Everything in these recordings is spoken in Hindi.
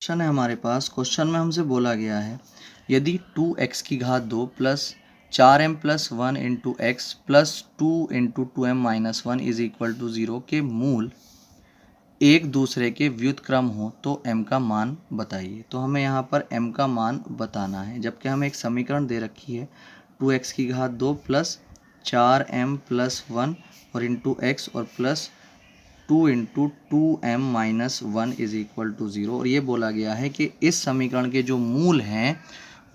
क्वेश्चन है हमारे पास। क्वेश्चन में हमसे बोला गया है यदि 2x की घात 2 plus 4m plus 1 into x plus 2 into 2m minus 1 is equal to 0 के मूल एक दूसरे के व्युत्क्रम हो तो m का मान बताइए। तो हमें यहाँ पर m का मान बताना है, जबकि हमें एक समीकरण दे रखी है 2x की घात 2 प्लस 4m प्लस 1 और इंटू एक्स और plus 2 into 2m minus 1 is equal to 0। और ये बोला गया है कि इस समीकरण के जो मूल हैं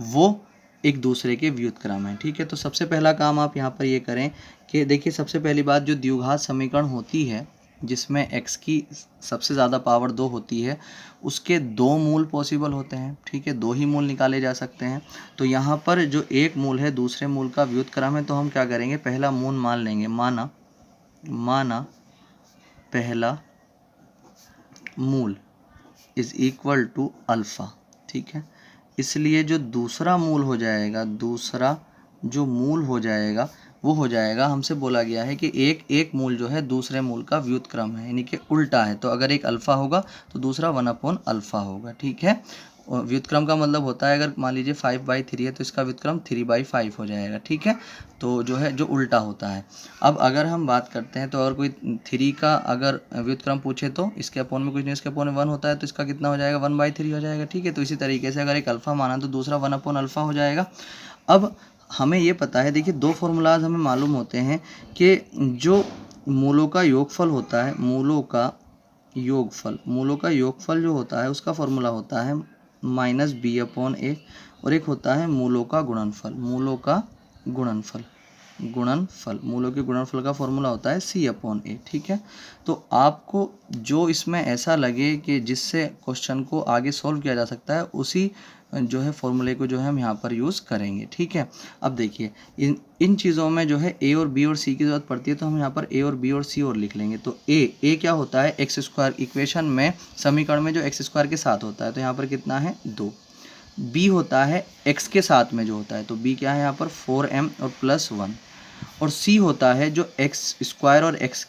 वो एक दूसरे के व्युत्क्रम हैं। ठीक है, तो सबसे पहला काम आप यहाँ पर ये करें कि देखिए, सबसे पहली बात, जो द्विघात समीकरण होती है जिसमें x की सबसे ज़्यादा पावर 2 होती है उसके दो मूल पॉसिबल होते हैं। ठीक है, दो ही मूल निकाले जा सकते हैं। तो यहाँ पर जो एक मूल है दूसरे मूल का व्युत्क्रम है, तो हम क्या करेंगे, पहला मूल मान लेंगे। माना पहला मूल इज इक्वल टू अल्फ़ा। ठीक है, इसलिए जो दूसरा मूल हो जाएगा, दूसरा जो मूल हो जाएगा वो हो जाएगा, हमसे बोला गया है कि एक मूल जो है दूसरे मूल का व्युत्क्रम है, यानी कि उल्टा है। तो अगर एक अल्फ़ा होगा तो दूसरा 1/अल्फ़ा होगा। ठीक है, और व्युत्क्रम का मतलब होता है, अगर मान लीजिए 5/3 है तो इसका व्युत्क्रम 3/5 हो जाएगा। ठीक है, तो जो है जो उल्टा होता है। अब अगर हम बात करते हैं तो अगर कोई 3 का अगर व्युत्क्रम पूछे तो इसके अपोन में कुछ नहीं, इसके अपोन में 1 होता है तो इसका कितना हो जाएगा, 1/3 हो जाएगा। ठीक है, तो इसी तरीके से अगर एक अल्फ़ा माना तो दूसरा 1/अल्फ़ा हो जाएगा। अब हमें ये पता है, देखिए दो फॉर्मूलाज हमें मालूम होते हैं कि जो मूलों का योगफल होता है, मूलों का योगफल जो होता है उसका फॉर्मूला होता है -b/a, और एक होता है मूलों का गुणनफल। मूलों के गुणनफल का फॉर्मूला होता है c/a। ठीक है, तो आपको जो इसमें ऐसा लगे कि जिससे क्वेश्चन को आगे सॉल्व किया जा सकता है उसी जो है फॉर्मूले को जो है हम यहाँ पर यूज़ करेंगे। ठीक है, अब देखिए इन चीज़ों में जो है a और b और c की ज़रूरत पड़ती है, तो हम यहाँ पर a और b और c और लिख लेंगे। तो a क्या होता है, x² इक्वेशन में, समीकरण में जो x² के साथ होता है, तो यहाँ पर कितना है 2। b होता है x के साथ में जो होता है, तो b क्या है यहाँ पर 4m और प्लस 1। और c होता है जो x² और x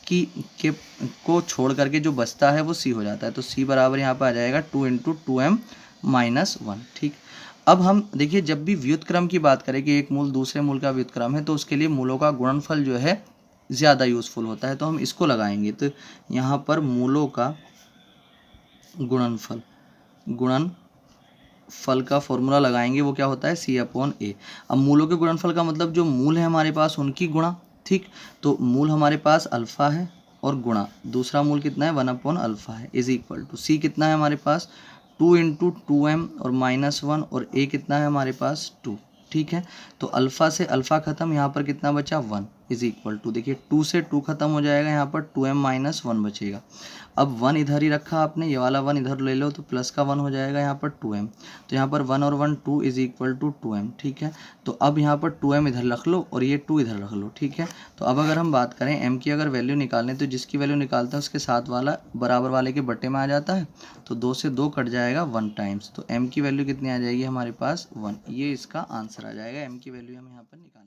को छोड़ करके जो बचता है वो c हो जाता है, तो c बराबर यहाँ पर आ जाएगा 2 इंटू 2m माइनस 1। ठीक, अब हम देखिए जब भी व्युत्क्रम की बात करें कि एक मूल दूसरे मूल का व्युत्क्रम है तो उसके लिए मूलों का गुणनफल जो है ज़्यादा यूज़फुल होता है, तो हम इसको लगाएंगे। तो यहाँ पर मूलों का गुणनफल का फॉर्मूला लगाएंगे, वो क्या होता है c/a। अब मूलों के गुणनफल का मतलब जो मूल है हमारे पास उनकी गुणा। ठीक, तो मूल हमारे पास अल्फ़ा है और गुणा दूसरा मूल कितना है 1/अल्फ़ा है, इज इक्वल टू c कितना है हमारे पास 2 इंटू 2m और -1 और a कितना है हमारे पास 2। ठीक है, तो अल्फ़ा से अल्फ़ा ख़त्म, यहाँ पर कितना बचा 1 इज इक्वल टू, देखिए 2 से 2 ख़त्म हो जाएगा, यहाँ पर 2m माइनस 1 बचेगा। अब 1 इधर ही रखा आपने, ये वाला 1 इधर ले लो तो प्लस का 1 हो जाएगा यहाँ पर 2m, तो यहाँ पर 1 और 1 2 इज इक्वल टू 2m। ठीक है, तो अब यहाँ पर 2m इधर रख लो और ये 2 इधर रख लो। ठीक है, तो अब अगर हम बात करें m की अगर वैल्यू निकालने, तो जिसकी वैल्यू निकालते हैं उसके साथ वाला बराबर वाले के बट्टे में आ जाता है, तो 2 से 2 कट जाएगा 1 टाइम्स, तो m की वैल्यू कितनी आ जाएगी हमारे पास 1। ये इसका आंसर आ जाएगा, m की वैल्यू हम यहाँ पर निकाल